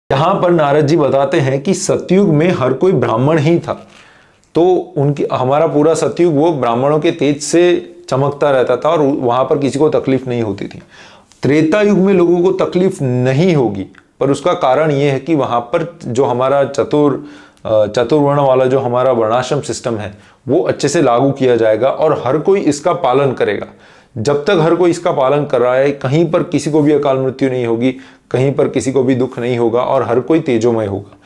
यहाँ पर नारद जी बताते हैं कि सतयुग में हर कोई ब्राह्मण ही था, तो उनकी हमारा पूरा सतयुग वो ब्राह्मणों के तेज से चमकता रहता था और वहां पर किसी को तकलीफ नहीं होती थी। त्रेता युग में लोगों को तकलीफ नहीं होगी, पर उसका कारण ये है कि वहां पर जो हमारा चतुर्वर्ण वाला जो हमारा वर्णाश्रम सिस्टम है वो अच्छे से लागू किया जाएगा और हर कोई इसका पालन करेगा। जब तक हर कोई इसका पालन कर रहा है, कहीं पर किसी को भी अकाल मृत्यु नहीं होगी, कहीं पर किसी को भी दुख नहीं होगा और हर कोई तेजोमय होगा।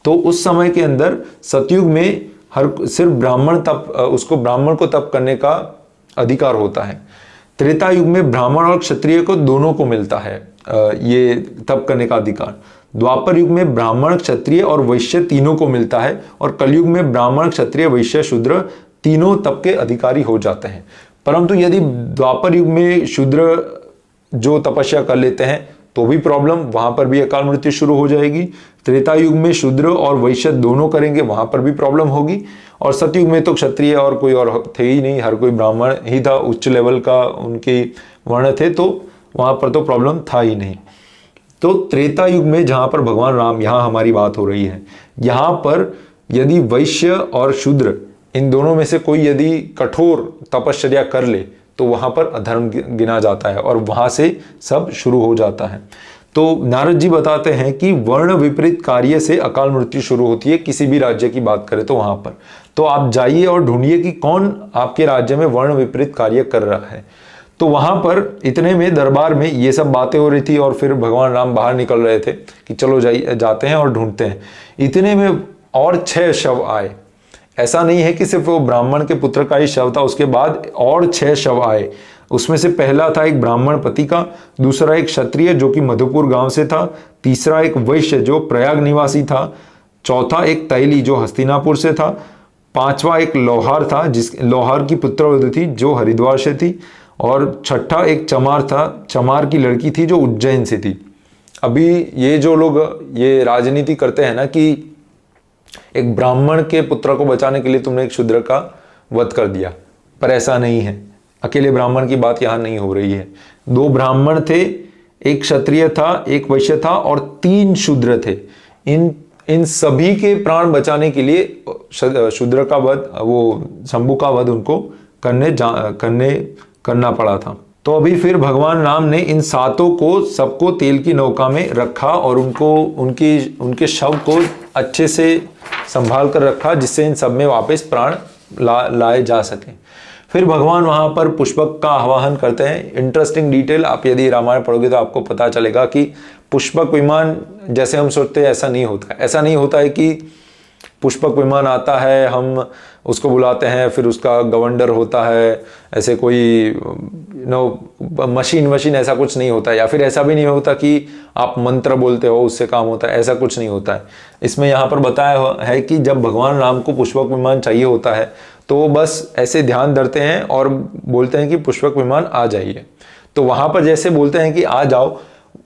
तो उस समय के अंदर सतयुग में सिर्फ उसको ब्राह्मण को तप करने का अधिकार होता है। त्रेता युग में ब्राह्मण और क्षत्रिय को दोनों को मिलता है ये तप करने का अधिकार। द्वापर युग में ब्राह्मण, क्षत्रिय और वैश्य तीनों को मिलता है और कलयुग में ब्राह्मण, क्षत्रिय, वैश्य, शूद्र तीनों तप के अधिकारी हो जाते हैं। परंतु यदि द्वापर युग में शूद्र जो तपस्या कर लेते हैं तो भी प्रॉब्लम, वहां पर भी अकाल मृत्यु शुरू हो जाएगी। त्रेता युग में शूद्र और वैश्य दोनों करेंगे, वहां पर भी प्रॉब्लम होगी। और सतयुग में तो क्षत्रिय और कोई और थे ही नहीं, हर कोई ब्राह्मण ही था, उच्च लेवल का उनके वर्ण थे, तो वहां पर तो प्रॉब्लम था ही नहीं। तो त्रेता युग में जहां पर भगवान राम, यहाँ हमारी बात हो रही है, यहाँ पर यदि वैश्य और शूद्र इन दोनों में से कोई यदि कठोर तपश्चर्या कर ले तो वहां पर अधर्म गिना जाता है और वहां से सब शुरू हो जाता है। तो नारद जी बताते हैं कि वर्ण विपरीत कार्य से अकाल मृत्यु शुरू होती है, किसी भी राज्य की बात करें तो वहां पर। तो आप जाइए और ढूंढिए कि कौन आपके राज्य में वर्ण विपरीत कार्य कर रहा है। तो वहां पर इतने में दरबार में ये सब बातें हो रही थी और फिर भगवान राम बाहर निकल रहे थे कि चलो जाते हैं और ढूंढते हैं। इतने में और 6 शव आए। ऐसा नहीं है कि सिर्फ वो ब्राह्मण के पुत्र का ही शव था, उसके बाद और 6 शव आए। उसमें से पहला था एक ब्राह्मण पति का, दूसरा एक क्षत्रिय जो कि मधुपुर गांव से था, तीसरा एक वैश्य जो प्रयाग निवासी था, चौथा एक तैली जो हस्तिनापुर से था, पांचवा एक लोहार था लोहार की पुत्रवधू थी जो हरिद्वार से थी, और छठा एक चमार था, चमार की लड़की थी जो उज्जैन से थी। अभी ये जो लोग ये राजनीति करते हैं ना कि एक ब्राह्मण के पुत्र को बचाने के लिए तुमने एक शूद्र का वध कर दिया, पर ऐसा नहीं है। अकेले ब्राह्मण की बात यहाँ नहीं हो रही है। 2 ब्राह्मण थे, एक क्षत्रिय था, एक वैश्य था और 3 शूद्र थे। इन सभी के प्राण बचाने के लिए शूद्र का वध, वो शंभु का वध उनको करना पड़ा था। तो अभी फिर भगवान राम ने इन 7 को सबको तेल की नौका में रखा और उनके शव को अच्छे से संभाल कर रखा, जिससे इन सब में वापस प्राण लाए जा सके। फिर भगवान वहां पर पुष्पक का आवाहन करते हैं। इंटरेस्टिंग डिटेल, आप यदि रामायण पढ़ोगे तो आपको पता चलेगा कि पुष्पक विमान जैसे हम सोचते हैं ऐसा नहीं होता है। ऐसा नहीं होता है कि पुष्पक विमान आता है, हम उसको बुलाते हैं, फिर उसका गवर्नर होता है, ऐसे कोई मशीन ऐसा कुछ नहीं होता है। या फिर ऐसा भी नहीं होता कि आप मंत्र बोलते हो उससे काम होता है, ऐसा कुछ नहीं होता है। इसमें यहाँ पर बताया है कि जब भगवान राम को पुष्पक विमान चाहिए होता है तो वो बस ऐसे ध्यान धरते हैं और बोलते हैं कि पुष्पक विमान आ जाइए। तो वहां पर जैसे बोलते हैं कि आ जाओ,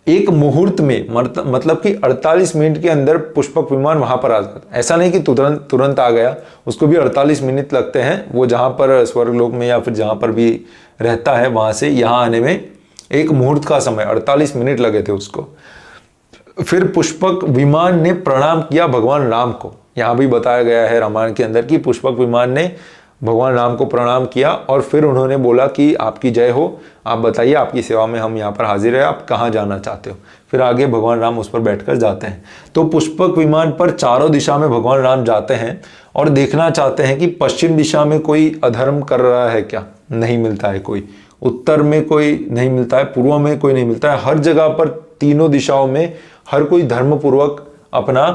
एक मुहूर्त में मतलब कि 48 मिनट के अंदर पुष्पक विमान वहां पर आ जाता है। ऐसा नहीं कि तुरंत आ गया, उसको भी 48 मिनट लगते हैं। वो जहां पर स्वर्गलोक में या फिर जहां पर भी रहता है वहां से यहाँ आने में एक मुहूर्त का समय 48 मिनट लगे थे उसको। फिर पुष्पक विमान ने प्रणाम किया भगवान राम को। यहाँ भी बताया गया है रामायण के अंदर कि पुष्पक विमान ने भगवान राम को प्रणाम किया और फिर उन्होंने बोला कि आपकी जय हो, आप बताइए, आपकी सेवा में हम यहाँ पर हाजिर हैं, आप कहाँ जाना चाहते हो। फिर आगे भगवान राम उस पर बैठकर जाते हैं। तो पुष्पक विमान पर चारों दिशा में भगवान राम जाते हैं और देखना चाहते हैं कि पश्चिम दिशा में कोई अधर्म कर रहा है क्या। नहीं मिलता है कोई, उत्तर में कोई नहीं मिलता है, पूर्व में कोई नहीं मिलता है। हर जगह पर तीनों दिशाओं में हर कोई धर्मपूर्वक अपना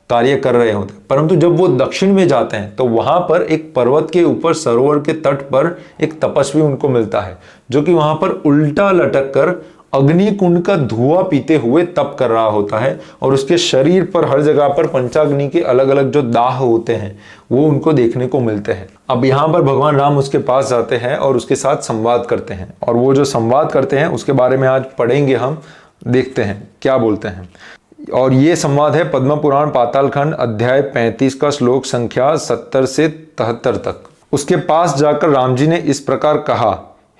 कार्य कर रहे होते हैं। परंतु जब वो दक्षिण में जाते हैं तो वहां पर एक पर्वत के ऊपर सरोवर के तट पर एक तपस्वी उनको मिलता है जो कि वहां पर उल्टा लटक कर अग्नि कुंड का धुआं पीते हुए तप कर रहा होता है और उसके शरीर पर हर जगह पर पंचाग्नि के अलग अलग जो दाह होते हैं वो उनको देखने को मिलते हैं। अब यहाँ पर भगवान राम उसके पास जाते हैं और उसके साथ संवाद करते हैं, और वो जो संवाद करते हैं उसके बारे में आज पढ़ेंगे हम, देखते हैं क्या बोलते हैं। और ये संवाद है पद्म पुराण पातालखंड अध्याय 35 का श्लोक संख्या 70 से 73 तक। उसके पास जाकर राम जी ने इस प्रकार कहा,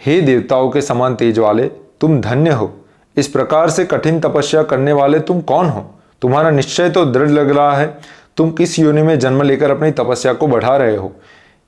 हे देवताओं के समान तेज वाले, तुम धन्य हो। इस प्रकार से कठिन तपस्या करने वाले तुम कौन हो? तुम्हारा निश्चय तो दृढ़ लग रहा है। तुम किस योनि में जन्म लेकर अपनी तपस्या को बढ़ा रहे हो?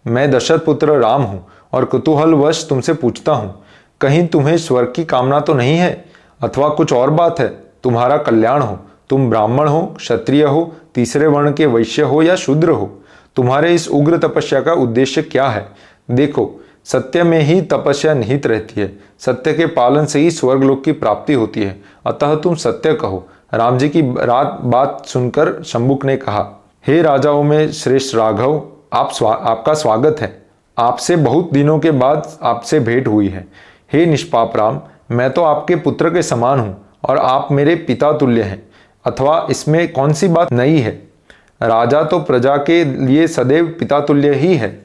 मैं दशरथ पुत्र राम हूँ और कुतूहलवश तुमसे पूछता हूँ, कहीं तुम्हें स्वर्ग की कामना तो नहीं है, अथवा कुछ और बात है? तुम्हारा कल्याण हो। तुम ब्राह्मण हो, क्षत्रिय हो, तीसरे वर्ण के वैश्य हो या शूद्र हो, तुम्हारे इस उग्र तपस्या का उद्देश्य क्या है? देखो, सत्य में ही तपस्या निहित रहती है। सत्य के पालन से ही स्वर्गलोक की प्राप्ति होती है। अतः तुम सत्य कहो। राम जी की बात सुनकर शंबुक ने कहा, हे राजाओं में श्रेष्ठ राघव, आपका स्वागत है। आपसे बहुत दिनों के बाद आपसे भेंट हुई है। हे निष्पाप राम, मैं तो आपके पुत्र के समान हूँ और आप मेरे पिता तुल्य हैं, अथवा इसमें कौन सी बात नई है? राजा तो प्रजा के लिए सदैव पिता तुल्य ही है।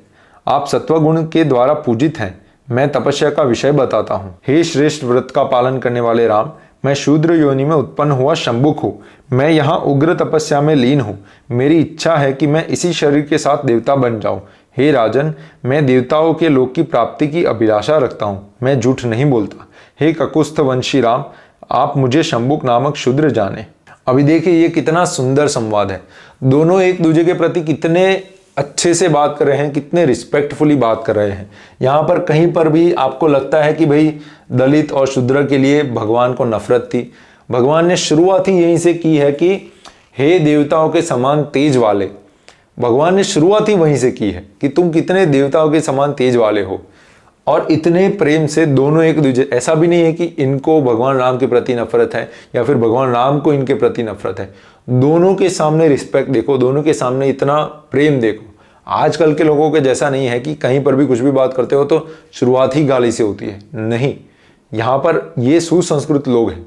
आप सत्वगुण के द्वारा पूजित हैं। मैं तपस्या का विषय बताता हूँ। हे श्रेष्ठ व्रत का पालन करने वाले राम, मैं शूद्र योनि में उत्पन्न हुआ शंबुक हूँ। मैं यहाँ उग्र तपस्या में लीन हूँ। मेरी इच्छा है कि मैं इसी शरीर के साथ देवता बन जाऊँ। हे राजन, मैं देवताओं के लोक की प्राप्ति की अभिलाषा रखता हूँ। मैं झूठ नहीं बोलता। हे ककुस्थ वंशी राम, आप मुझे शंबुक नामक शूद्र जाने। अभी देखिए ये कितना सुंदर संवाद है। दोनों एक दूसरे के प्रति कितने अच्छे से बात कर रहे हैं, कितने रिस्पेक्टफुली बात कर रहे हैं। यहाँ पर कहीं पर भी आपको लगता है कि भाई दलित और शूद्र के लिए भगवान को नफरत थी। भगवान ने शुरुआत ही यहीं से की है कि हे देवताओं के समान तेज वाले। भगवान ने शुरुआत ही वहीं से की है कि तुम कितने देवताओं के समान तेज वाले हो। और इतने प्रेम से दोनों एक दूसरे, ऐसा भी नहीं है कि इनको भगवान राम के प्रति नफरत है या फिर भगवान राम को इनके प्रति नफरत है। दोनों के सामने रिस्पेक्ट देखो, दोनों के सामने इतना प्रेम देखो। आजकल के लोगों के जैसा नहीं है कि कहीं पर भी कुछ भी बात करते हो तो शुरुआत ही गाली से होती है। नहीं, यहाँ पर ये सुसंस्कृत लोग हैं।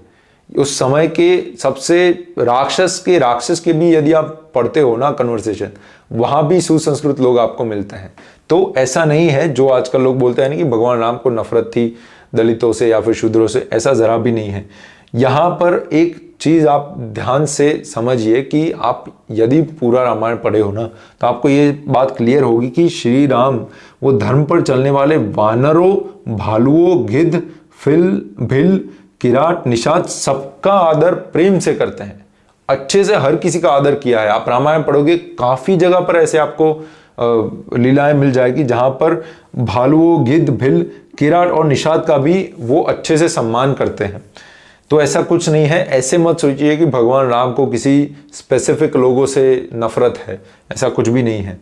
उस समय के सबसे राक्षस के भी यदि आप पढ़ते हो ना कन्वर्सेशन, वहां भी सुसंस्कृत लोग आपको मिलते हैं। तो ऐसा नहीं है जो आजकल लोग बोलते हैं ना कि भगवान राम को नफरत थी दलितों से या फिर शूद्रों से, ऐसा जरा भी नहीं है। यहाँ पर एक चीज आप ध्यान से समझिए कि आप यदि पूरा रामायण पढ़े हो ना तो आपको ये बात क्लियर होगी कि श्री राम वो धर्म पर चलने वाले वानरों, भालुओं, गिद्ध, भिल, किराट, निषाद सबका आदर प्रेम से करते हैं। अच्छे से हर किसी का आदर किया है। आप रामायण पढ़ोगे काफी जगह पर ऐसे आपको लीलाएं मिल जाएगी जहां पर भालुओं, गिद्ध, भिल, किराट और निषाद का भी वो अच्छे से सम्मान करते हैं। तो ऐसा कुछ नहीं है। ऐसे मत सोचिए कि भगवान राम को किसी स्पेसिफिक लोगों से नफरत है, ऐसा कुछ भी नहीं है।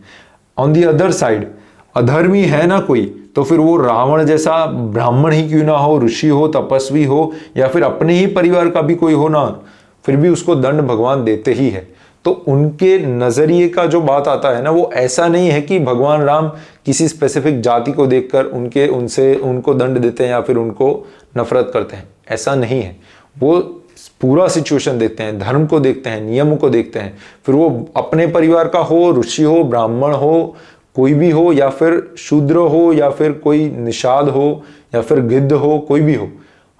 ऑन दी अदर साइड, अधर्मी है ना कोई तो फिर वो रावण जैसा ब्राह्मण ही क्यों ना हो, ऋषि हो, तपस्वी हो या फिर अपने ही परिवार का भी कोई हो ना, फिर भी उसको दंड भगवान देते ही है। तो उनके नजरिए का जो बात आता है ना, वो ऐसा नहीं है कि भगवान राम किसी स्पेसिफिक जाति को देखकर उनको दंड देते हैं या फिर उनको नफरत करते हैं, ऐसा नहीं है। वो पूरा सिचुएशन देखते हैं, धर्म को देखते हैं, नियम को देखते हैं। फिर वो अपने परिवार का हो, ऋषि हो, ब्राह्मण हो, कोई भी हो, या फिर शूद्र हो, या फिर कोई निषाद हो, या फिर गिद्ध हो, कोई भी हो,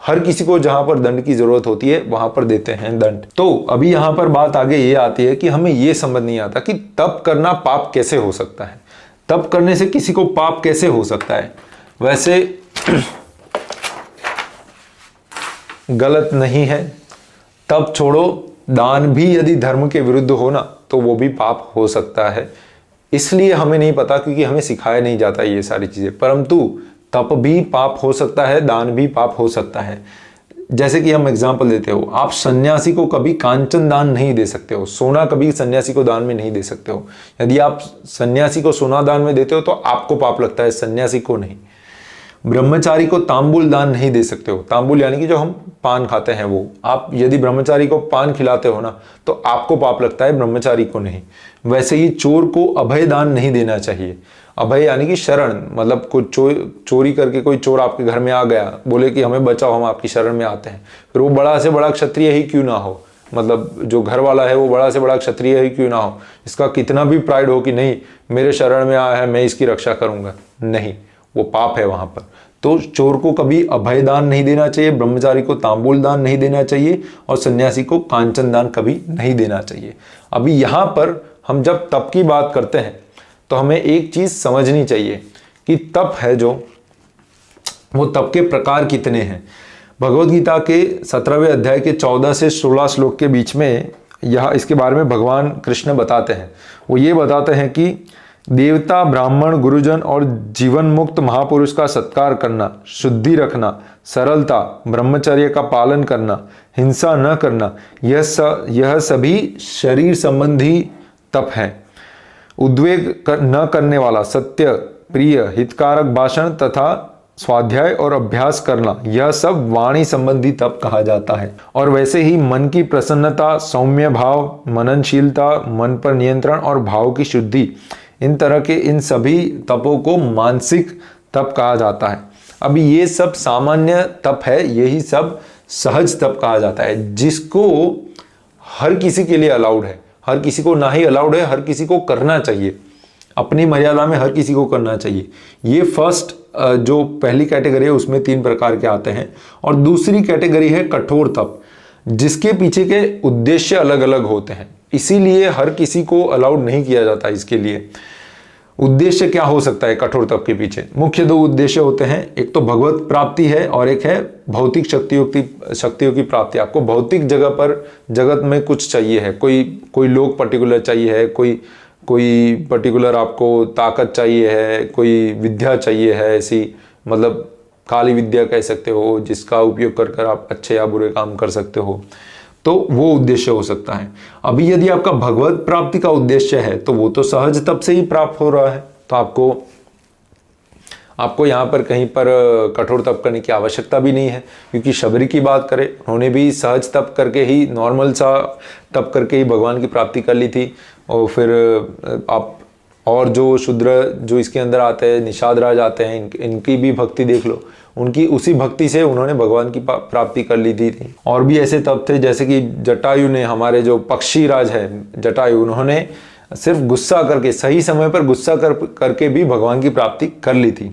हर किसी को जहां पर दंड की जरूरत होती है वहां पर देते हैं दंड। तो अभी यहां पर बात आगे ये आती है कि हमें ये समझ नहीं आता कि तप करना पाप कैसे हो सकता है। तप करने से किसी को पाप कैसे हो सकता है? वैसे गलत नहीं है। तप छोड़ो, दान भी यदि धर्म के विरुद्ध हो ना तो वो भी पाप हो सकता है। इसलिए हमें नहीं पता क्योंकि हमें सिखाया नहीं जाता ये सारी चीजें। परंतु तप भी पाप हो सकता है, दान भी पाप हो सकता है। जैसे कि हम एग्जांपल देते हो, आप सन्यासी को कभी कांचन दान नहीं दे सकते हो, सोना कभी सन्यासी को दान में नहीं दे सकते हो। यदि आप सन्यासी को सोना दान में देते हो तो आपको पाप लगता है, सन्यासी को नहीं। ब्रह्मचारी को तांबुल दान नहीं दे सकते हो। तांबुल यानी कि जो हम पान खाते हैं वो, आप यदि ब्रह्मचारी को पान खिलाते हो ना तो आपको पाप लगता है, ब्रह्मचारी को नहीं। वैसे ही चोर को अभय दान नहीं देना चाहिए। अभय यानी कि शरण, मतलब कोई चोरी करके कोई चोर आपके घर में आ गया, बोले कि हमें बचाओ, हम आपकी शरण में आते हैं, फिर वो बड़ा से बड़ा क्षत्रिय ही क्यों ना हो, मतलब जो घर वाला है वो बड़ा से बड़ा क्षत्रिय ही क्यों ना हो, इसका कितना भी प्राइड हो कि नहीं मेरे शरण में आया है, मैं इसकी रक्षा करूंगा, नहीं, वो पाप है वहां पर। तो चोर को कभी अभय दान नहीं देना चाहिए, ब्रह्मचारी को तांबूल दान नहीं देना चाहिए और सन्यासी को कांचन दान कभी नहीं देना चाहिए। अभी यहाँ पर हम जब तप की बात करते हैं तो हमें एक चीज समझनी चाहिए कि तप है जो, वो तप के प्रकार कितने हैं। भगवद गीता के 17वें अध्याय के 14 से 16 श्लोक के बीच में यह इसके बारे में भगवान कृष्ण बताते हैं। वो ये बताते हैं कि देवता, ब्राह्मण, गुरुजन और जीवन मुक्त महापुरुष का सत्कार करना, शुद्धि रखना, सरलता, ब्रह्मचर्य का पालन करना, हिंसा न करना, यह सभी शरीर संबंधी तप है। उद्वेग न करने वाला, सत्य, प्रिय, हितकारक भाषण तथा स्वाध्याय और अभ्यास करना, यह सब वाणी संबंधी तप कहा जाता है। और वैसे ही मन की प्रसन्नता, सौम्य भाव, मननशीलता, मन पर नियंत्रण और भाव की शुद्धि, इन तरह के इन सभी तपों को मानसिक तप कहा जाता है। अभी ये सब सामान्य तप है, यही सब सहज तप कहा जाता है, जिसको हर किसी के लिए अलाउड है। हर किसी को ना ही अलाउड है, हर किसी को करना चाहिए, अपनी मर्यादा में हर किसी को करना चाहिए। ये फर्स्ट जो पहली कैटेगरी है उसमें 3 प्रकार के आते हैं। और दूसरी कैटेगरी है कठोर तप, जिसके पीछे के उद्देश्य अलग अलग होते हैं, इसीलिए हर किसी को अलाउड नहीं किया जाता। इसके लिए उद्देश्य क्या हो सकता है कठोर तप के पीछे? मुख्य 2 उद्देश्य होते हैं, एक तो भगवत प्राप्ति है और एक है भौतिक शक्तियों की प्राप्ति। आपको भौतिक जगह पर जगत में कुछ चाहिए है, कोई लोग पर्टिकुलर चाहिए है, कोई पर्टिकुलर आपको ताकत चाहिए है, कोई विद्या चाहिए है, ऐसी मतलब काली विद्या कह सकते हो, जिसका उपयोग कर आप अच्छे या बुरे काम कर सकते हो, तो वो उद्देश्य हो सकता है। अभी यदि आपका भगवत प्राप्ति का उद्देश्य है तो वो तो सहज तप से ही प्राप्त हो रहा है, तो आपको यहाँ पर कहीं पर कठोर तप करने की आवश्यकता भी नहीं है। क्योंकि शबरी की बात करें, उन्होंने भी सहज तप करके ही, नॉर्मल सा तप करके ही भगवान की प्राप्ति कर ली थी। और फिर आप और जो शूद्र जो इसके अंदर आते हैं, निषाद राज आते हैं, इनकी भी भक्ति देख लो, उनकी उसी भक्ति से उन्होंने भगवान की प्राप्ति कर ली थी। और भी ऐसे तप थे, जैसे कि जटायु ने, हमारे जो पक्षी राज है जटायु, उन्होंने सिर्फ गुस्सा करके, सही समय पर गुस्सा करके भी भगवान की प्राप्ति कर ली थी।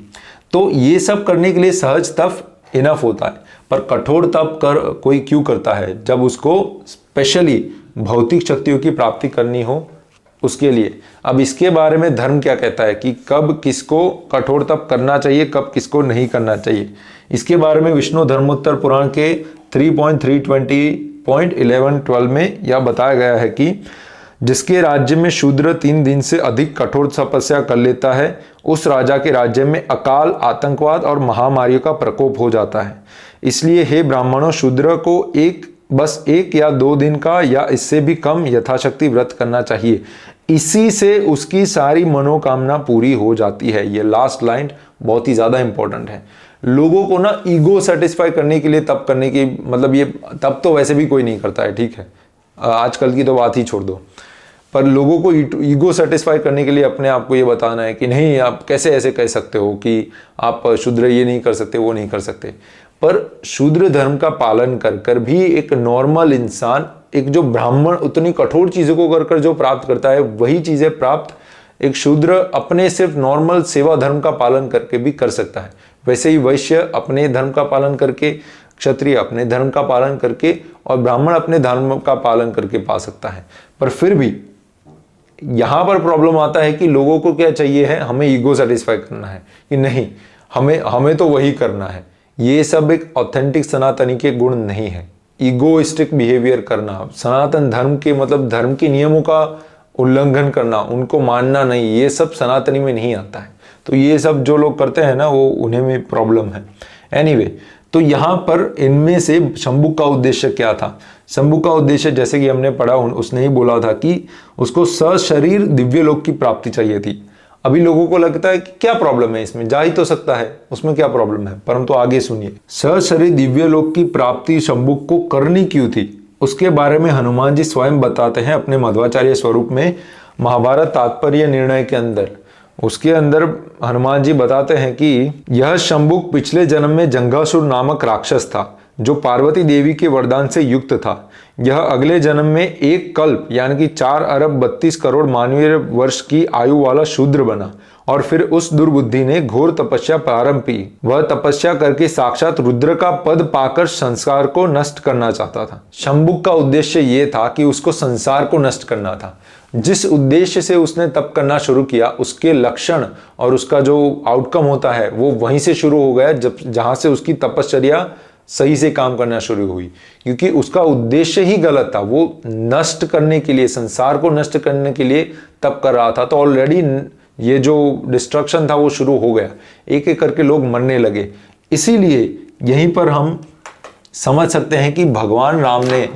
तो ये सब करने के लिए सहज तप इनफ होता है। पर कठोर तप कोई क्यों करता है? जब उसको स्पेशली भौतिक शक्तियों की प्राप्ति करनी हो उसके लिए। अब इसके बारे में धर्म क्या कहता है कि कब किसको कठोर तप करना चाहिए, कब किसको नहीं करना चाहिए, इसके बारे में विष्णु धर्मोत्तर पुराण के 3.320.11-12 में यह बताया गया है कि जिसके राज्य में शूद्र 3 दिन से अधिक कठोर तपस्या कर लेता है, उस राजा के राज्य में अकाल, आतंकवाद और महामारियों का प्रकोप हो जाता है। इसलिए हे ब्राह्मणों, शूद्र को बस 1 या 2 दिन का या इससे भी कम यथाशक्ति व्रत करना चाहिए, इसी से उसकी सारी मनोकामना पूरी हो जाती है। ये लास्ट लाइन बहुत ही ज्यादा इंपॉर्टेंट है। लोगों को ना ईगो सेटिस्फाई करने के लिए तप करने की, मतलब ये तप तो वैसे भी कोई नहीं करता है, ठीक है, आजकल की तो बात ही छोड़ दो। पर लोगों को ईगो सेटिस्फाई करने के लिए अपने आप को ये बताना है कि नहीं, आप कैसे ऐसे कह सकते हो कि आप शूद्र ये नहीं कर सकते, वो नहीं कर सकते। पर शूद्र धर्म का पालन कर भी एक नॉर्मल इंसान, एक जो ब्राह्मण उतनी कठोर चीजों को कर जो प्राप्त करता है, वही चीजें प्राप्त एक शूद्र अपने सिर्फ नॉर्मल सेवा धर्म का पालन करके भी कर सकता है। वैसे ही वैश्य अपने धर्म का पालन करके, क्षत्रिय अपने धर्म का पालन करके और ब्राह्मण अपने धर्म का पालन करके पा सकता है। पर फिर भी यहां पर प्रॉब्लम आता है कि लोगों को क्या चाहिए है, हमें ईगो सेटिस्फाई करना है कि नहीं, हमें तो वही करना है। ये सब एक ऑथेंटिक सनातनी के गुण नहीं है। ईगोइस्टिक बिहेवियर करना, सनातन धर्म के मतलब धर्म के नियमों का उल्लंघन करना, उनको मानना नहीं, ये सब सनातनी में नहीं आता है। तो ये सब जो लोग करते हैं ना, वो उन्हें में प्रॉब्लम है। एनीवे, तो यहाँ पर इनमें से शंभुक का उद्देश्य क्या था? शंभुक का उद्देश्य जैसे कि हमने पढ़ा, उसने ही बोला था कि उसको सशरीर दिव्य लोक की प्राप्ति चाहिए थी। अभी लोगों को लगता है कि क्या प्रॉब्लम है इसमें, जा ही तो सकता है, उसमें क्या प्रॉब्लम है, परंतु आगे सुनिए। सशरीर दिव्य लोक की प्राप्ति शंभुक को करनी क्यों थी, उसके बारे में हनुमान जी स्वयं बताते हैं अपने मध्वाचार्य स्वरूप में, महाभारत तात्पर्य निर्णय के अंदर। उसके अंदर हनुमान जी बताते हैं कि यह शंभुक पिछले जन्म में जंघासुर नामक राक्षस था, जो पार्वती देवी के वरदान से युक्त था। यह अगले जन्म में 1 कल्प यानी कि 4 अरब 32 करोड़ मानवीय वर्ष की आयु वाला शूद्र बना और फिर उस दुर्बुद्धि ने घोर तपस्या प्रारंभ की। वह तपस्या करके साक्षात रुद्र का पद पाकर संसार को नष्ट करना चाहता था। शंभुक का उद्देश्य ये था कि उसको संसार को नष्ट करना था। जिस उद्देश्य से उसने तप करना शुरू किया, उसके लक्षण और उसका जो आउटकम होता है वो वहीं से शुरू हो गया, जहां से उसकी तपश्चर्या सही से काम करना शुरू हुई, क्योंकि उसका उद्देश्य ही गलत था। वो नष्ट करने के लिए, संसार को नष्ट करने के लिए तप कर रहा था। तो ऑलरेडी ये जो डिस्ट्रक्शन था वो शुरू हो गया, एक एक करके लोग मरने लगे। इसीलिए यहीं पर हम समझ सकते हैं कि भगवान राम ने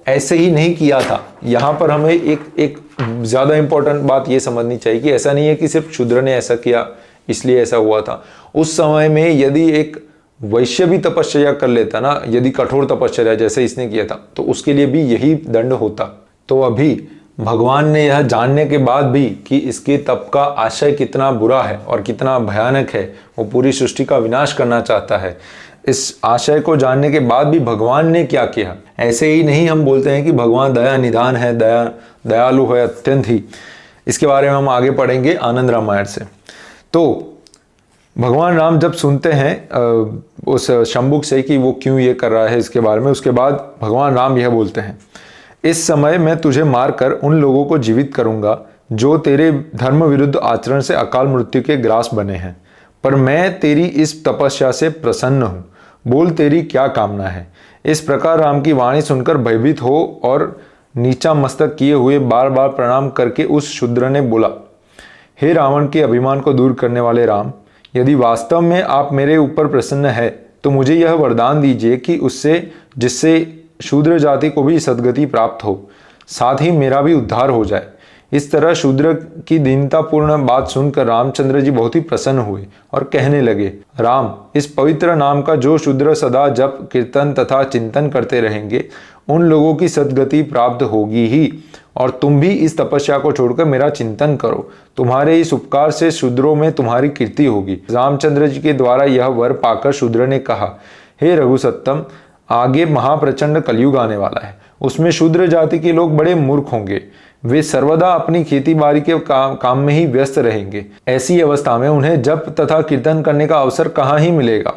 ऐसे ही नहीं किया था। यहाँ पर हमें एक ज़्यादा इंपॉर्टेंट बात ये समझनी चाहिए कि ऐसा नहीं है कि सिर्फ शूद्र ने ऐसा किया इसलिए ऐसा हुआ था। उस समय में यदि एक वैश्य भी तपस्या कर लेता ना, यदि कठोर तपस्या जैसे इसने किया था, तो उसके लिए भी यही दंड होता। तो अभी भगवान ने यह जानने के बाद भी कि इसके तप का आशय कितना बुरा है और कितना भयानक है, वो पूरी सृष्टि का विनाश करना चाहता है, इस आशय को जानने के बाद भी भगवान ने क्या किया। ऐसे ही नहीं हम बोलते हैं कि भगवान दया निधान है, दयालु है अत्यंत ही। इसके बारे में हम आगे पढ़ेंगे आनंद रामायण से। तो भगवान राम जब सुनते हैं उस शंभुक से कि वो क्यों ये कर रहा है इसके बारे में, उसके बाद भगवान राम यह बोलते हैं, इस समय मैं तुझे मारकर उन लोगों को जीवित करूंगा जो तेरे धर्म विरुद्ध आचरण से अकाल मृत्यु के ग्रास बने हैं। पर मैं तेरी इस तपस्या से प्रसन्न हूँ, बोल तेरी क्या कामना है। इस प्रकार राम की वाणी सुनकर भयभीत हो और नीचा मस्तक किए हुए बार बार प्रणाम करके उस शूद्र ने बोला, हे रावण के अभिमान को दूर करने वाले राम, यदि वास्तव में आप मेरे ऊपर प्रसन्न है तो मुझे यह वरदान दीजिए कि जिससे शूद्र जाति को भी सद्गति प्राप्त हो, साथ ही मेरा भी उद्धार हो जाए। इस तरह शूद्र की दीनतापूर्ण बात सुनकर रामचंद्र जी बहुत ही प्रसन्न हुए और कहने लगे, राम, इस पवित्र नाम का जो शूद्र सदा जप कीर्तन तथा चिंतन करते रहेंगे उन लोगों की सद्गति प्राप्त होगी ही। और तुम भी इस तपस्या को छोड़कर मेरा चिंतन करो, तुम्हारे इस उपकार से शूद्रों में तुम्हारी कीर्ति होगी। रामचंद्र जी के द्वारा यह वर पाकर शूद्र ने कहा, हे रघुसत्तम, आगे महाप्रचंड कलयुग आने वाला है, उसमें शूद्र जाति के लोग बड़े मूर्ख होंगे। वे सर्वदा अपनी खेती बाड़ी के काम में ही व्यस्त रहेंगे। ऐसी अवस्था में उन्हें जप तथा कीर्तन करने का अवसर कहाँ ही मिलेगा।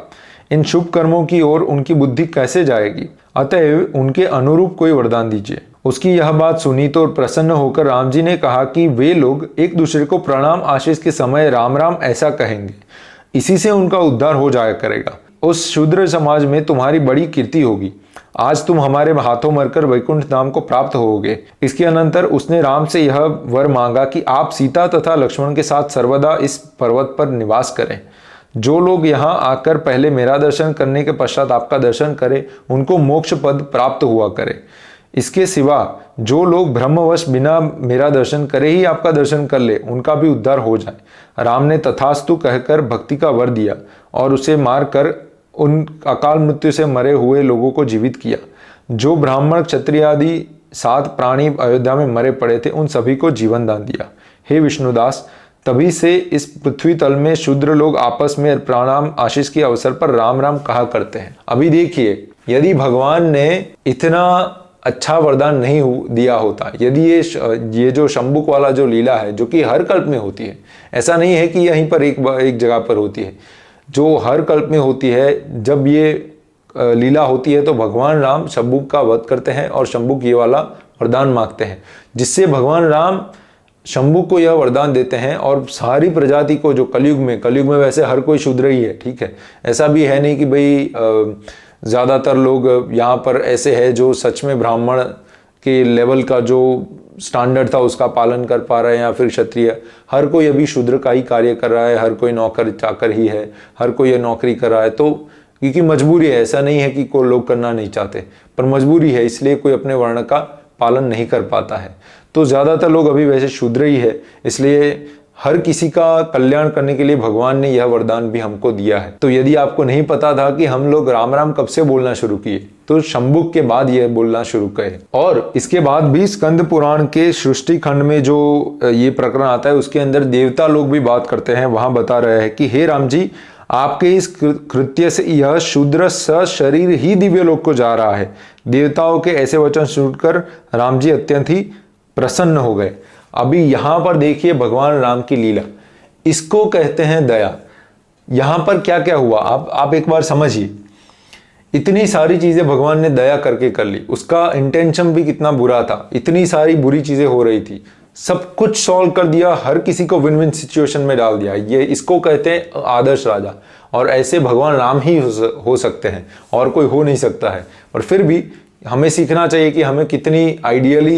इन शुभ कर्मों की ओर उनकी बुद्धि कैसे जाएगी। अतएव उनके अनुरूप कोई वरदान दीजिए। उसकी यह बात सुनी तो प्रसन्न होकर राम जी ने कहा कि वे लोग एक दूसरे को प्रणाम आशीष के समय राम राम ऐसा कहेंगे, इसी से उनका उद्धार हो जाया करेगा। उस शूद्र समाज में तुम्हारी बड़ी कीर्ति होगी। आज तुम हमारे हाथों मरकर वैकुंठ धाम को प्राप्त होगे। इसके अनंतर उसने राम से यह वर मांगा कि आप सीता तथा लक्ष्मण के साथ सर्वदा इस पर्वत पर निवास करें। जो लोग यहाँ आकर पहले मेरा दर्शन करने के पश्चात आपका दर्शन करें, उनको मोक्ष पद प्राप्त हुआ करे। इसके सिवा जो लोग ब्रह्मवश बिना मेरा दर्शन करे ही आपका दर्शन कर ले, उनका भी उद्धार हो जाए। राम ने तथास्तु कहकर भक्ति का वर दिया और उसे मारकर उन अकाल मृत्यु से मरे हुए लोगों को जीवित किया। जो ब्राह्मण क्षत्रिय आदि 7 प्राणी अयोध्या में मरे पड़े थे, उन सभी को जीवन दान दिया। हे विष्णुदास, तभी से इस पृथ्वी तल में शूद्र लोग आपस में प्रणाम आशीष के अवसर पर राम राम कहा करते हैं। अभी देखिए, यदि भगवान ने इतना अच्छा वरदान नहीं दिया होता, यदि ये जो शंभुक वाला जो लीला है, जो कि हर कल्प में होती है, ऐसा नहीं है कि यहीं पर एक जगह पर होती है, जो हर कल्प में होती है, जब ये लीला होती है तो भगवान राम शंभुक का वध करते हैं और शंभुक ये वाला वरदान मांगते हैं, जिससे भगवान राम शंभुक को यह वरदान देते हैं और सारी प्रजाति को, जो कलयुग में वैसे हर कोई शूद्र ही है, ठीक है, ऐसा भी है नहीं कि भाई ज़्यादातर लोग यहाँ पर ऐसे है जो सच में ब्राह्मण के लेवल का जो स्टैंडर्ड था उसका पालन कर पा रहे हैं, या फिर क्षत्रिय। हर कोई अभी शूद्र का ही कार्य कर रहा है, हर कोई नौकर चाकर ही है, हर कोई ये नौकरी कर रहा है। तो क्योंकि मजबूरी है, ऐसा नहीं है कि कोई लोग करना नहीं चाहते, पर मजबूरी है, इसलिए कोई अपने वर्ण का पालन नहीं कर पाता है। तो ज़्यादातर लोग अभी वैसे शूद्र ही है, इसलिए हर किसी का कल्याण करने के लिए भगवान ने यह वरदान भी हमको दिया है। तो यदि आपको नहीं पता था कि हम लोग राम राम कब से बोलना शुरू किए, तो शंभुक के बाद यह बोलना शुरू किए। और इसके बाद भी स्कंद पुराण के सृष्टि खंड में जो ये प्रकरण आता है, उसके अंदर देवता लोग भी बात करते हैं। वहां बता रहे हैं कि हे राम जी, आपके इस कृत्य से यह शूद्र सशरीर ही दिव्य लोक को जा रहा है। देवताओं के ऐसे वचन सुनकर राम जी अत्यंत ही प्रसन्न हो गए। अभी यहां पर देखिए भगवान राम की लीला, इसको कहते हैं दया। यहां पर क्या क्या हुआ आप एक बार समझिए। इतनी सारी चीजें भगवान ने दया करके कर ली, उसका इंटेंशन भी कितना बुरा था, इतनी सारी बुरी चीजें हो रही थी, सब कुछ सॉल्व कर दिया, हर किसी को विन विन सिचुएशन में डाल दिया। ये इसको कहते हैं आदर्श राजा, और ऐसे भगवान राम ही हो सकते हैं, और कोई हो नहीं सकता है। और फिर भी हमें सीखना चाहिए कि हमें कितनी आइडियली,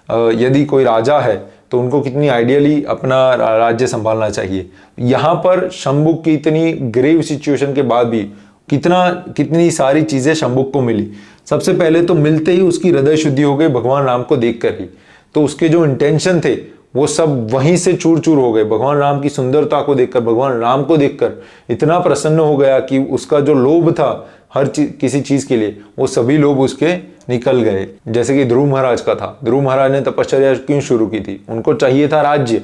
यदि कोई राजा है तो उनको कितनी आइडियली अपना राज्य संभालना चाहिए। यहाँ पर शंबुक की इतनी ग्रेव सिचुएशन के बाद भी कितनी सारी चीजें शंबुक को मिली। सबसे पहले तो मिलते ही उसकी हृदय शुद्धि हो गई भगवान राम को देखकर ही। तो उसके जो इंटेंशन थे वो सब वहीं से चूर चूर हो गए। भगवान राम की सुंदरता को देखकर, भगवान राम को देखकर इतना प्रसन्न हो गया कि उसका जो लोभ था हर किसी चीज के लिए, वो सभी लोभ उसके निकल गए। जैसे कि ध्रुव महाराज का था। ध्रुव महाराज ने तपश्चर्या क्यों शुरू की थी? उनको चाहिए था राज्य,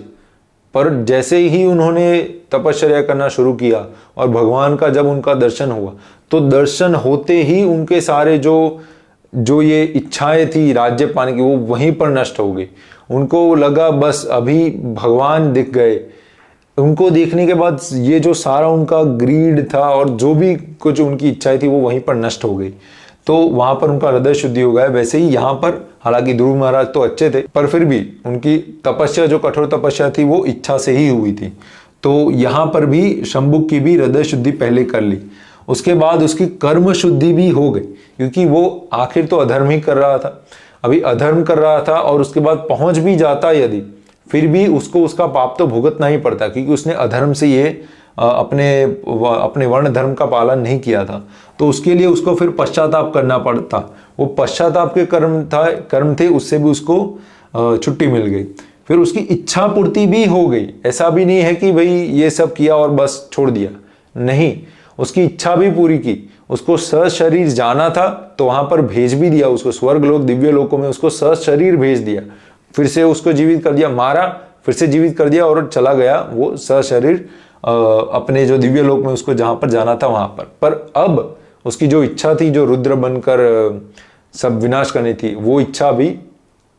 पर जैसे ही उन्होंने तपश्चर्या करना शुरू किया और भगवान का जब उनका दर्शन हुआ, तो दर्शन होते ही उनके सारे जो ये इच्छाएं थी राज्य पाने की, वो वहीं पर नष्ट हो गई। उनको लगा बस अभी भगवान दिख गए। उनको देखने के बाद ये जो सारा उनका ग्रीड था और जो भी कुछ उनकी इच्छाएं थी वो वहीं पर नष्ट हो गई। तो वहां पर उनका हृदय शुद्धि हो गया। वैसे ही यहाँ पर हालांकि ध्रुव महाराज तो अच्छे थे, पर फिर भी उनकी तपस्या, जो कठोर तपस्या थी, वो इच्छा से ही हुई थी। तो यहाँ पर भी शंबुक की भी हृदय शुद्धि पहले कर ली। उसके बाद उसकी कर्म शुद्धि भी हो गई, क्योंकि वो आखिर तो अधर्म ही कर रहा था। अभी अधर्म कर रहा था और उसके बाद पहुंच भी जाता यदि, फिर भी उसको उसका पाप तो भुगतना ही पड़ता, क्योंकि उसने अधर्म से ये अपने वर्ण धर्म का पालन नहीं किया था। तो उसके लिए उसको फिर पश्चाताप करना पड़ता। वो पश्चाताप के कर्म थे, उससे भी उसको छुट्टी मिल गई। फिर उसकी इच्छा पूर्ति भी हो गई। ऐसा भी नहीं है कि भाई ये सब किया और बस छोड़ दिया, नहीं, उसकी इच्छा भी पूरी की। उसको सशरीर जाना था तो वहां पर भेज भी दिया उसको, स्वर्ग लोक दिव्य लोकों में उसको सशरीर भेज दिया। फिर से उसको जीवित कर दिया, मारा, फिर से जीवित कर दिया और चला गया वो सशरीर अपने जो दिव्य लोक में उसको जहां पर जाना था वहां पर अब उसकी जो इच्छा थी, जो रुद्र बनकर सब विनाश करनी थी, वो इच्छा भी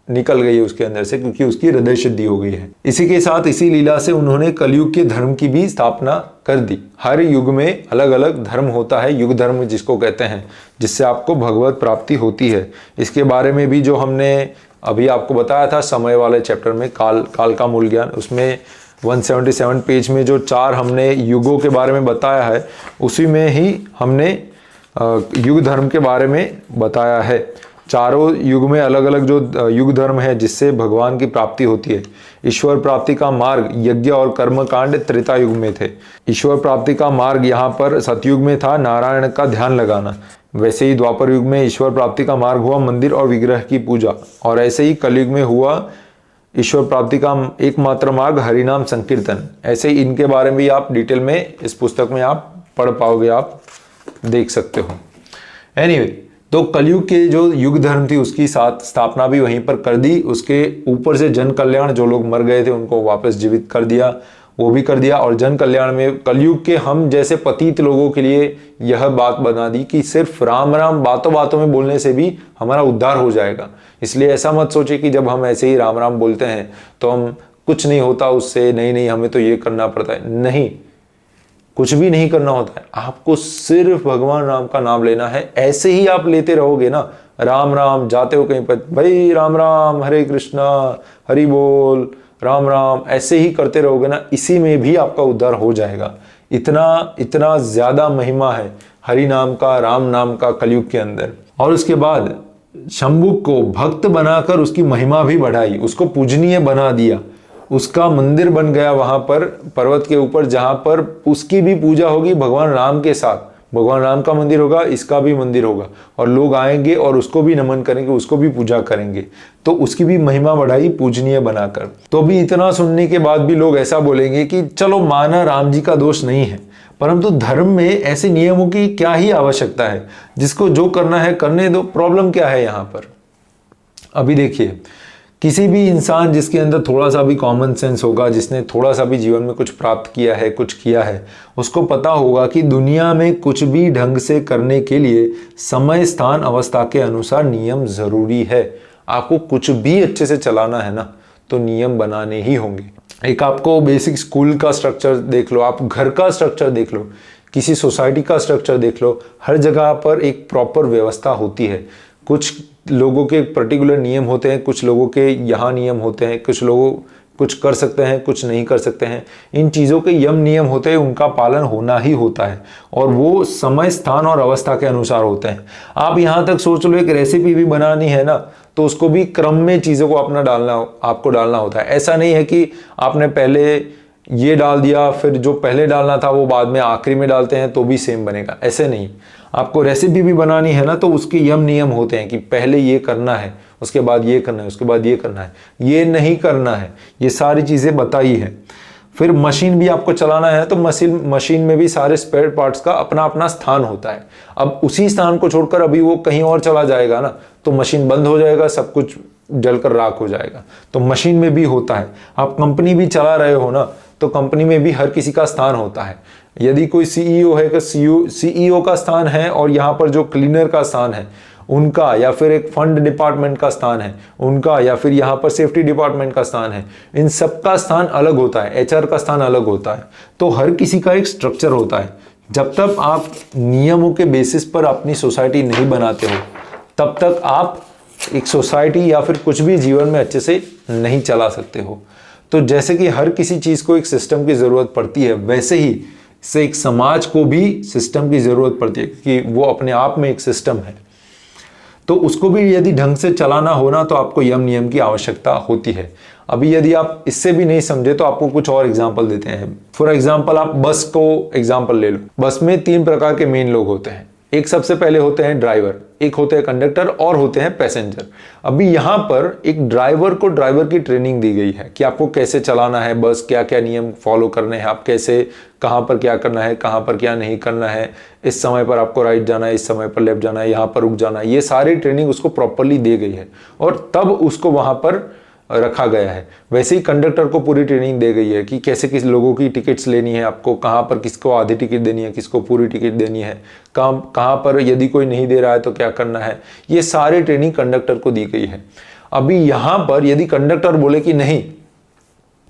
निकल गई है उसके अंदर से, क्योंकि उसकी हृदय शुद्धि हो गई है। इसी के साथ, इसी लीला से उन्होंने कलयुग के धर्म की भी स्थापना कर दी। हर युग में अलग अलग धर्म होता है, युग धर्म जिसको कहते हैं, जिससे आपको भगवत प्राप्ति होती है। इसके बारे में भी जो हमने अभी आपको बताया था समय वाले चैप्टर में, काल का मूल ज्ञान, उसमें 177 पेज में जो 4 हमने युगों के बारे में बताया है, उसी में ही हमने युग धर्म के बारे में बताया है। चारों युग में अलग अलग जो युग धर्म है जिससे भगवान की प्राप्ति होती है। ईश्वर प्राप्ति का मार्ग यज्ञ और कर्म कांड त्रेता युग में थे। ईश्वर प्राप्ति का मार्ग यहाँ पर सतयुग में था, नारायण का ध्यान लगाना। वैसे ही द्वापर युग में ईश्वर प्राप्ति का मार्ग हुआ मंदिर और विग्रह की पूजा, और ऐसे ही कलयुग में हुआ ईश्वर प्राप्ति का एकमात्र मार्ग हरिनाम संकीर्तन। ऐसे ही इनके बारे में भी आप डिटेल में इस पुस्तक में आप पढ़ पाओगे, आप देख सकते हो। एनीवे, तो कलयुग के जो युग धर्म थी उसकी स्थापना भी वहीं पर कर दी। उसके ऊपर से जन कल्याण, जो लोग मर गए थे उनको वापस जीवित कर दिया, वो भी कर दिया। और जन कल्याण में कलयुग के हम जैसे पतित लोगों के लिए यह बात बना दी कि सिर्फ राम राम बातों बातों में बोलने से भी हमारा उद्धार हो जाएगा। इसलिए ऐसा मत सोचे कि जब हम ऐसे ही राम राम बोलते हैं तो हम कुछ नहीं होता उससे, नहीं हमें तो ये करना पड़ता है। नहीं, कुछ भी नहीं करना होता है। आपको सिर्फ भगवान राम का नाम लेना है। ऐसे ही आप लेते रहोगे ना, राम राम, जाते हो कहीं पर भाई राम राम, हरे कृष्णा, हरि बोल, राम राम, ऐसे ही करते रहोगे ना, इसी में भी आपका उद्धार हो जाएगा। इतना ज्यादा महिमा है हरि नाम का, राम नाम का कलयुग के अंदर। और उसके बाद शंबुक को भक्त बनाकर उसकी महिमा भी बढ़ाई, उसको पूजनीय बना दिया। उसका मंदिर बन गया वहां पर पर्वत के ऊपर, जहां पर उसकी भी पूजा होगी भगवान राम के साथ। भगवान राम का मंदिर होगा, इसका भी मंदिर होगा, और लोग आएंगे और उसको भी नमन करेंगे, उसको भी पूजा करेंगे। तो उसकी भी महिमा बढ़ाई पूजनीय बनाकर। तो भी इतना सुनने के बाद भी लोग ऐसा बोलेंगे कि चलो माना राम जी का दोष नहीं है, परंतु धर्म में ऐसे नियमों की क्या ही आवश्यकता है, जिसको जो करना है करने दो। प्रॉब्लम क्या है यहाँ पर? अभी देखिए, किसी भी इंसान जिसके अंदर थोड़ा सा भी कॉमन सेंस होगा, जिसने थोड़ा सा भी जीवन में कुछ प्राप्त किया है, कुछ किया है, उसको पता होगा कि दुनिया में कुछ भी ढंग से करने के लिए समय, स्थान, अवस्था के अनुसार नियम जरूरी है। आपको कुछ भी अच्छे से चलाना है ना, तो नियम बनाने ही होंगे। एक आपको बेसिक स्कूल का स्ट्रक्चर देख लो, आप घर का स्ट्रक्चर देख लो, किसी सोसाइटी का स्ट्रक्चर देख लो, हर जगह पर एक प्रॉपर व्यवस्था होती है। कुछ लोगों के पर्टिकुलर नियम होते हैं, कुछ लोगों के यहाँ नियम होते हैं, कुछ लोगों कुछ कर सकते हैं, कुछ नहीं कर सकते हैं। इन चीज़ों के यम नियम होते हैं, उनका पालन होना ही होता है और वो समय, स्थान और अवस्था के अनुसार होते हैं। आप यहाँ तक सोच लो, एक रेसिपी भी बनानी है ना, तो उसको भी क्रम में चीज़ों को अपना आपको डालना होता है। ऐसा नहीं है कि आपने पहले ये डाल दिया, फिर जो पहले डालना था वो बाद में आखिरी में डालते हैं तो भी सेम बनेगा, ऐसे नहीं। आपको रेसिपी भी बनानी है ना, तो उसके यम नियम होते हैं कि पहले ये करना है, उसके बाद ये करना है, उसके बाद ये करना है, ये नहीं करना है, ये सारी चीज़ें बताई है। फिर मशीन भी आपको चलाना है तो मशीन में भी सारे स्पेयर पार्ट्स का अपना अपना स्थान होता है। अब उसी स्थान को छोड़कर अभी वो कहीं और चला जाएगा ना, तो मशीन बंद हो जाएगा, सब कुछ जलकर राख हो जाएगा। तो मशीन में भी होता है। आप कंपनी भी चला रहे हो ना, तो कंपनी में भी हर किसी का स्थान होता है। यदि कोई सीईओ है कि सीईओ का स्थान है, और यहाँ पर जो क्लीनर का स्थान है उनका, या फिर एक फंड डिपार्टमेंट का स्थान है उनका, या फिर यहाँ पर सेफ्टी डिपार्टमेंट का स्थान है, इन सब का स्थान अलग होता है, एचआर का स्थान अलग होता है। तो हर किसी का एक स्ट्रक्चर होता है। जब तक आप नियमों के बेसिस पर अपनी सोसाइटी नहीं बनाते हो, तब तक आप एक सोसाइटी या फिर कुछ भी जीवन में अच्छे से नहीं चला सकते हो। तो जैसे कि हर किसी चीज़ को एक सिस्टम की ज़रूरत पड़ती है, वैसे ही से एक समाज को भी सिस्टम की ज़रूरत पड़ती है, क्योंकि वो अपने आप में एक सिस्टम है। तो उसको भी यदि ढंग से चलाना हो ना, तो आपको यम नियम की आवश्यकता होती है। अभी यदि आप इससे भी नहीं समझे तो आपको कुछ और एग्जाम्पल देते हैं। फॉर एग्जाम्पल, आप बस को एग्जाम्पल ले लो। बस में 3 प्रकार के मेन लोग होते हैं। एक सबसे पहले होते हैं ड्राइवर, एक होते हैं कंडक्टर और होते हैं पैसेंजर। अभी यहाँ पर एक ड्राइवर को ड्राइवर की ट्रेनिंग दी गई है कि आपको कैसे चलाना है बस, क्या क्या नियम फॉलो करने हैं, आप कैसे, कहाँ पर क्या करना है, कहाँ पर क्या नहीं करना है, इस समय पर आपको राइट जाना है, इस समय पर लेफ्ट जाना है, यहाँ पर रुक जाना है। ये सारी ट्रेनिंग उसको प्रॉपरली दी गई है और तब उसको वहाँ पर रखा गया है। वैसे ही कंडक्टर को पूरी ट्रेनिंग दी गई है कि कैसे किस लोगों की टिकट्स लेनी है, आपको कहाँ पर किसको आधी टिकट देनी है, किसको पूरी टिकट देनी है, कहाँ पर यदि कोई नहीं दे रहा है तो क्या करना है। ये सारी ट्रेनिंग कंडक्टर को दी गई है। अभी यहाँ पर यदि कंडक्टर बोले कि नहीं,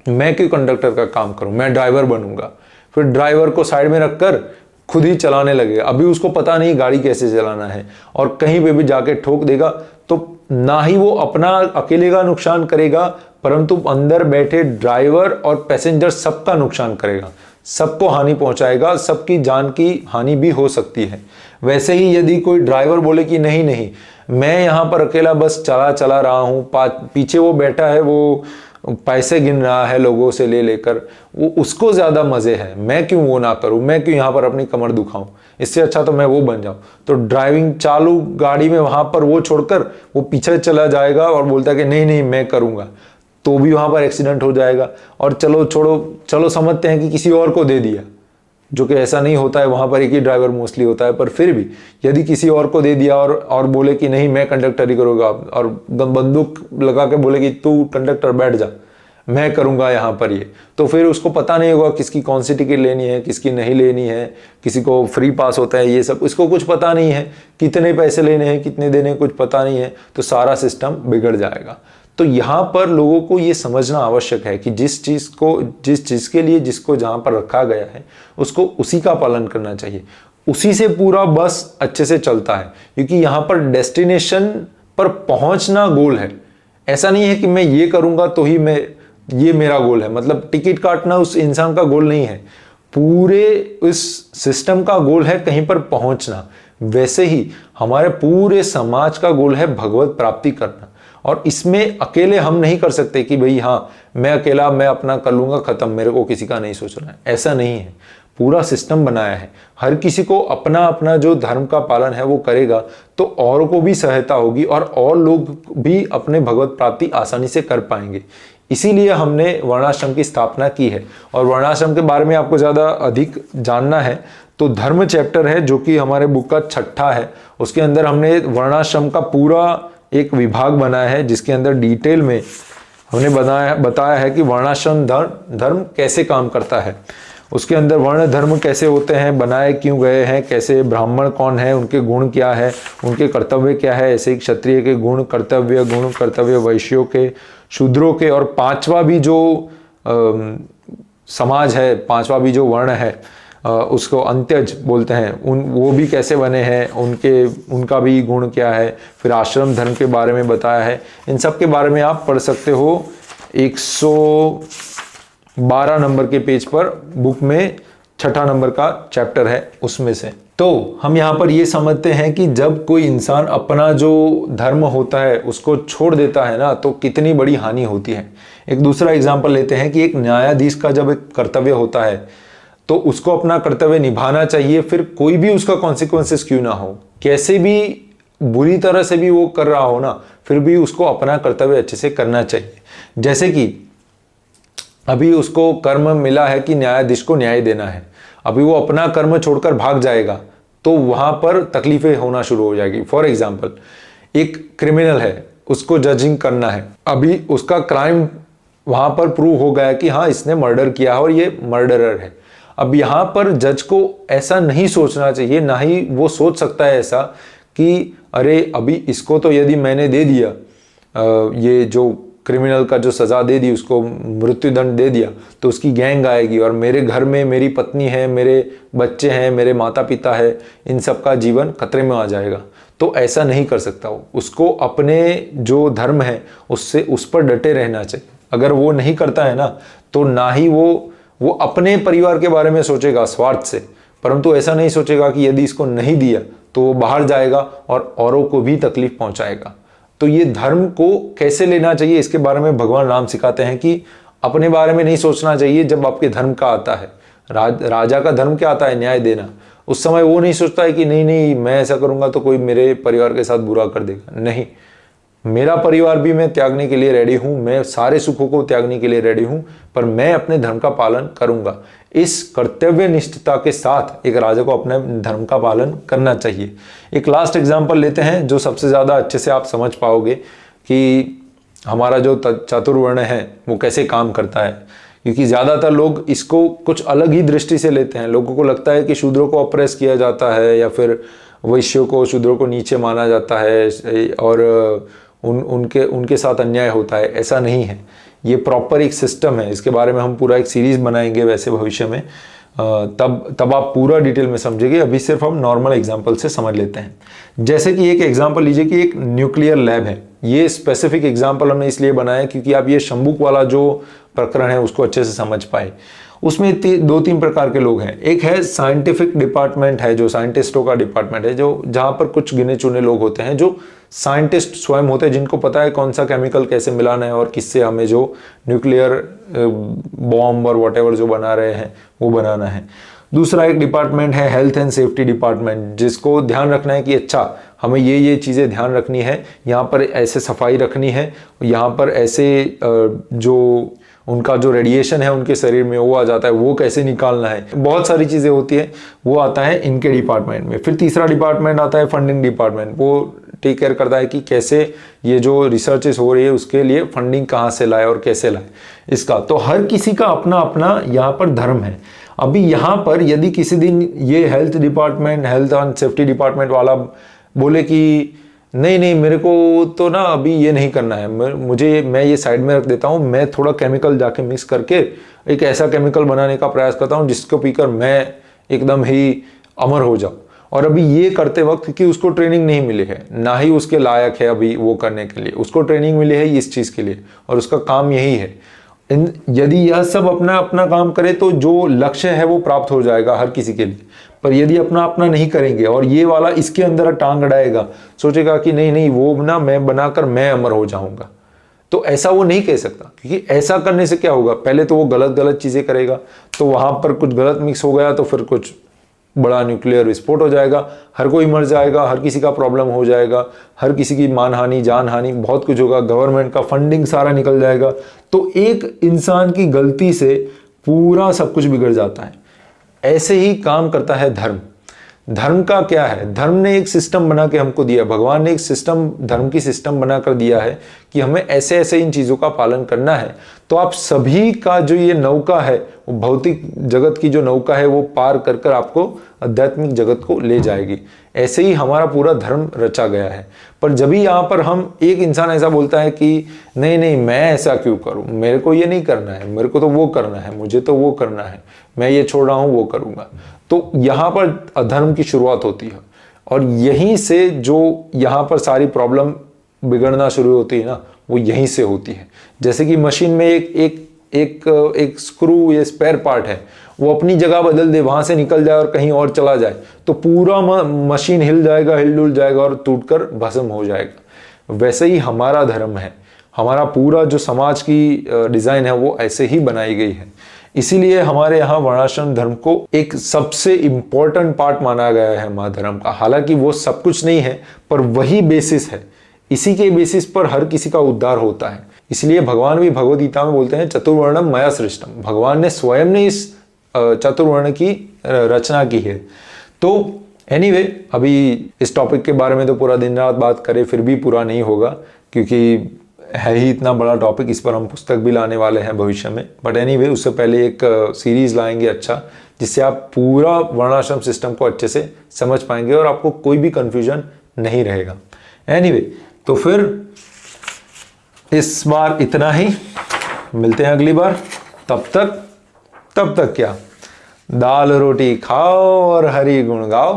मैं क्यों कंडक्टर का काम करूं, मैं ड्राइवर बनूंगा, फिर ड्राइवर को साइड में रखकर खुद ही चलाने लगेगा। अभी उसको पता नहीं गाड़ी कैसे चलाना है और कहीं पे भी जाके ठोक देगा, तो ना ही वो अपना अकेले का नुकसान करेगा, परंतु अंदर बैठे ड्राइवर और पैसेंजर सबका नुकसान करेगा, सबको हानि पहुंचाएगा, सबकी जान की हानि भी हो सकती है। वैसे ही यदि कोई ड्राइवर बोले कि नहीं नहीं, मैं यहाँ पर अकेला बस चला रहा हूँ, पीछे वो बैठा है, वो पैसे गिन रहा है लोगों से ले लेकर, वो उसको ज़्यादा मज़े है, मैं क्यों वो ना करूँ, मैं क्यों यहाँ पर अपनी कमर दुखाऊं, इससे अच्छा तो मैं वो बन जाऊं। तो ड्राइविंग चालू गाड़ी में वहाँ पर वो छोड़कर वो पीछे चला जाएगा और बोलता है कि नहीं नहीं मैं करूँगा, तो भी वहाँ पर एक्सीडेंट हो जाएगा। और चलो समझते हैं कि किसी और को दे दिया, जो कि ऐसा नहीं होता है, वहाँ पर एक ही ड्राइवर मोस्टली होता है, पर फिर भी यदि किसी और को दे दिया और बोले कि नहीं मैं कंडक्टर ही करूँगा, और बंदूक लगा के बोले कि तू कंडक्टर बैठ जा, मैं करूँगा यहाँ पर ये, तो फिर उसको पता नहीं होगा किसकी कौन सी टिकट लेनी है, किसकी नहीं लेनी है, किसी को फ्री पास होता है, ये सब इसको कुछ पता नहीं है, कितने पैसे लेने हैं, कितने देने कुछ पता नहीं है, तो सारा सिस्टम बिगड़ जाएगा। तो यहाँ पर लोगों को ये समझना आवश्यक है कि जिस चीज़ के लिए जिसको जहाँ पर रखा गया है उसको उसी का पालन करना चाहिए, उसी से पूरा बस अच्छे से चलता है, क्योंकि यहाँ पर डेस्टिनेशन पर पहुँचना गोल है। ऐसा नहीं है कि मैं ये करूँगा तो ही ये मेरा गोल है, मतलब टिकट काटना उस इंसान का गोल नहीं है, पूरे इस सिस्टम का गोल है कहीं पर पहुँचना। वैसे ही हमारे पूरे समाज का गोल है भगवत प्राप्ति करना, और इसमें अकेले हम नहीं कर सकते कि भाई हाँ मैं अकेला मैं अपना कर लूँगा खत्म, मेरे को किसी का नहीं सोचना है, ऐसा नहीं है। पूरा सिस्टम बनाया है, हर किसी को अपना अपना जो धर्म का पालन है वो करेगा तो औरों को भी सहायता होगी और लोग भी अपने भगवत प्राप्ति आसानी से कर पाएंगे। इसीलिए हमने वर्णाश्रम की स्थापना की है। और वर्णाश्रम के बारे में आपको ज़्यादा अधिक जानना है तो धर्म चैप्टर है जो कि हमारे बुक का 6ठा है, उसके अंदर हमने वर्णाश्रम का पूरा एक विभाग बनाया है, जिसके अंदर डिटेल में हमने बताया है कि वर्णाश्रम धर्म कैसे काम करता है, उसके अंदर वर्ण धर्म कैसे होते हैं, बनाए क्यों गए हैं, कैसे ब्राह्मण कौन है, उनके गुण क्या है, उनके कर्तव्य क्या है, ऐसे ही क्षत्रिय के गुण कर्तव्य वैश्यों के, शूद्रों के, और 5वां भी जो समाज है, 5वां भी जो वर्ण है उसको अंत्यज बोलते हैं, वो भी कैसे बने हैं, उनका भी गुण क्या है, फिर आश्रम धर्म के बारे में बताया है। इन सब के बारे में आप पढ़ सकते हो 112 नंबर के पेज पर, बुक में 6ठा नंबर का चैप्टर है उसमें से। तो हम यहाँ पर ये समझते हैं कि जब कोई इंसान अपना जो धर्म होता है उसको छोड़ देता है ना, तो कितनी बड़ी हानि होती है। एक दूसरा एग्जाम्पल लेते हैं कि एक न्यायाधीश का जब एक कर्तव्य होता है तो उसको अपना कर्तव्य निभाना चाहिए, फिर कोई भी उसका कॉन्सिक्वेंसेस क्यों ना हो, कैसे भी बुरी तरह से भी वो कर रहा हो ना, फिर भी उसको अपना कर्तव्य अच्छे से करना चाहिए। जैसे कि अभी उसको कर्म मिला है कि न्यायाधीश को न्याय देना है, अभी वो अपना कर्म छोड़कर भाग जाएगा तो वहां पर तकलीफें होना शुरू हो जाएगी। फॉर एग्जाम्पल, एक क्रिमिनल है, उसको जजिंग करना है, अभी उसका क्राइम वहां पर प्रूव हो गया कि हाँ इसने मर्डर किया है और ये मर्डरर है। अब यहाँ पर जज को ऐसा नहीं सोचना चाहिए, ना ही वो सोच सकता है ऐसा कि अरे अभी इसको तो यदि मैंने दे दिया, ये जो क्रिमिनल का जो सज़ा दे दी, उसको मृत्युदंड दे दिया, तो उसकी गैंग आएगी और मेरे घर में मेरी पत्नी है, मेरे बच्चे हैं, मेरे माता पिता है, इन सब का जीवन खतरे में आ जाएगा। तो ऐसा नहीं कर सकता वो, उसको अपने जो धर्म है उससे उस पर डटे रहना चाहिए। अगर वो नहीं करता है ना, तो ना ही वो अपने परिवार के बारे में सोचेगा स्वार्थ से, परंतु ऐसा नहीं सोचेगा कि यदि इसको नहीं दिया तो वो बाहर जाएगा और औरों को भी तकलीफ पहुंचाएगा। तो ये धर्म को कैसे लेना चाहिए, इसके बारे में भगवान राम सिखाते हैं कि अपने बारे में नहीं सोचना चाहिए। जब आपके धर्म का आता है, राजा का धर्म क्या आता है, न्याय देना, उस समय वो नहीं सोचता है कि नहीं मैं ऐसा करूंगा तो कोई मेरे परिवार के साथ बुरा कर देगा। नहीं, मेरा परिवार भी मैं त्यागने के लिए रेडी हूं, मैं सारे सुखों को त्यागने के लिए रेडी हूं, पर मैं अपने धर्म का पालन करूंगा। इस कर्तव्य निष्ठता के साथ एक राजा को अपने धर्म का पालन करना चाहिए। एक लास्ट एग्जांपल लेते हैं जो सबसे ज़्यादा अच्छे से आप समझ पाओगे कि हमारा जो चातुर्वर्ण है वो कैसे काम करता है, क्योंकि ज़्यादातर लोग इसको कुछ अलग ही दृष्टि से लेते हैं। लोगों को लगता है कि शूद्रों को अप्रेस किया जाता है या फिर वैश्यों को, शूद्रों को नीचे माना जाता है और उनके साथ अन्याय होता है। ऐसा नहीं है, ये प्रॉपर एक सिस्टम है। इसके बारे में हम पूरा एक सीरीज बनाएंगे वैसे भविष्य में, तब आप पूरा डिटेल में समझेंगे। अभी सिर्फ हम नॉर्मल एग्जांपल से समझ लेते हैं। जैसे कि एक एग्जांपल लीजिए कि एक न्यूक्लियर लैब है। ये स्पेसिफिक एग्जांपल हमने इसलिए बनाया क्योंकि आप ये शंबुक वाला जो प्रकरण है उसको अच्छे से समझ पाए। उसमें 2-3 प्रकार के लोग हैं। एक है साइंटिफिक डिपार्टमेंट है, जो साइंटिस्टों का डिपार्टमेंट है, जो जहाँ पर कुछ गिने चुने लोग होते हैं जो साइंटिस्ट स्वयं होते हैं, जिनको पता है कौन सा केमिकल कैसे मिलाना है और किससे हमें जो न्यूक्लियर बॉम्ब और व्हाटएवर जो बना रहे हैं वो बनाना है। दूसरा एक डिपार्टमेंट है हेल्थ एंड सेफ्टी डिपार्टमेंट, जिसको ध्यान रखना है कि अच्छा हमें ये चीज़ें ध्यान रखनी है, यहाँ पर ऐसे सफाई रखनी है, यहाँ पर ऐसे जो उनका जो रेडिएशन है उनके शरीर में वो आ जाता है, वो कैसे निकालना है। बहुत सारी चीज़ें होती है, वो आता है इनके डिपार्टमेंट में। फिर तीसरा डिपार्टमेंट आता है फंडिंग डिपार्टमेंट। वो टेक केयर करता है कि कैसे ये जो रिसर्चेस हो रही है उसके लिए फंडिंग कहाँ से लाए और कैसे लाए इसका। तो हर किसी का अपना अपना यहाँ पर धर्म है। अभी यहाँ पर यदि किसी दिन ये health department, health and safety department वाला बोले कि नहीं मेरे को तो ना अभी ये नहीं करना है, मैं ये साइड में रख देता हूँ, मैं थोड़ा केमिकल जाके मिक्स करके एक ऐसा केमिकल बनाने का प्रयास करता हूँ जिसको पीकर मैं एकदम ही अमर हो जाऊँ। और अभी ये करते वक्त क्योंकि उसको ट्रेनिंग नहीं मिली है, ना ही उसके लायक है अभी वो करने के लिए, उसको ट्रेनिंग मिली है इस चीज़ के लिए और उसका काम यही है। यदि यह सब अपना अपना काम करे तो जो लक्ष्य है वो प्राप्त हो जाएगा हर किसी के लिए। पर यदि अपना अपना नहीं करेंगे और ये वाला इसके अंदर टांग अड़ाएगा, सोचेगा कि नहीं वो ना मैं बनाकर मैं अमर हो जाऊंगा, तो ऐसा वो नहीं कह सकता। क्योंकि ऐसा करने से क्या होगा, पहले तो वो गलत चीज़ें करेगा, तो वहाँ पर कुछ गलत मिक्स हो गया तो फिर कुछ बड़ा न्यूक्लियर विस्फोट हो जाएगा, हर कोई मर जाएगा, हर किसी का प्रॉब्लम हो जाएगा, हर किसी की मानहानि, जानहानि, बहुत कुछ होगा, गवर्नमेंट का फंडिंग सारा निकल जाएगा। तो एक इंसान की गलती से पूरा सब कुछ बिगड़ जाता है। ऐसे ही काम करता है धर्म। धर्म का क्या है, धर्म ने एक सिस्टम बना के हमको दिया, भगवान ने एक सिस्टम, धर्म की सिस्टम बना कर दिया है कि हमें ऐसे ऐसे इन चीज़ों का पालन करना है। तो आप सभी का जो ये नौका है, वो भौतिक जगत की जो नौका है वो पार कर कर आपको आध्यात्मिक जगत को ले जाएगी। ऐसे ही हमारा पूरा धर्म रचा गया है। पर जब भी यहाँ पर हम एक इंसान ऐसा बोलता है कि नहीं मैं ऐसा क्यों करूँ, मेरे को ये नहीं करना है, मेरे को तो वो करना है, मुझे तो वो करना है, मैं ये छोड़ रहा हूँ वो करूँगा, तो यहाँ पर अधर्म की शुरुआत होती है और यहीं से जो यहाँ पर सारी प्रॉब्लम बिगड़ना शुरू होती है ना, वो यहीं से होती है। जैसे कि मशीन में एक स्क्रू या स्पेयर पार्ट है, वो अपनी जगह बदल दे, वहां से निकल जाए और कहीं और चला जाए, तो पूरा मशीन हिल जाएगा, हिलडुल जाएगा और टूटकर भस्म हो जाएगा। वैसे ही हमारा धर्म है, हमारा पूरा जो समाज की डिजाइन है वो ऐसे ही बनाई गई है। इसीलिए हमारे यहाँ वर्णाश्रम धर्म को एक सबसे इंपॉर्टेंट पार्ट माना गया है हमारे धर्म का। हालांकि वो सब कुछ नहीं है, पर वही बेसिस है, इसी के बेसिस पर हर किसी का उद्धार होता है। इसलिए भगवान भी भगवद गीता में बोलते हैं चतुर्वर्णम मया सृष्टम, भगवान ने स्वयं ने इस चतुर्वर्ण की रचना की है। तो एनीवे, अभी इस टॉपिक के बारे में तो पूरा दिन रात बात करें फिर भी पूरा नहीं होगा, क्योंकि है ही इतना बड़ा टॉपिक। इस पर हम पुस्तक भी लाने वाले हैं भविष्य में। बट एनीवे, उससे पहले एक सीरीज लाएंगे अच्छा, जिससे आप पूरा वर्णाश्रम सिस्टम को अच्छे से समझ पाएंगे और आपको कोई भी कंफ्यूजन नहीं रहेगा। एनीवे, तो फिर इस बार इतना ही, मिलते हैं अगली बार। तब तक क्या, दाल रोटी खाओ और हरि गुण गाओ।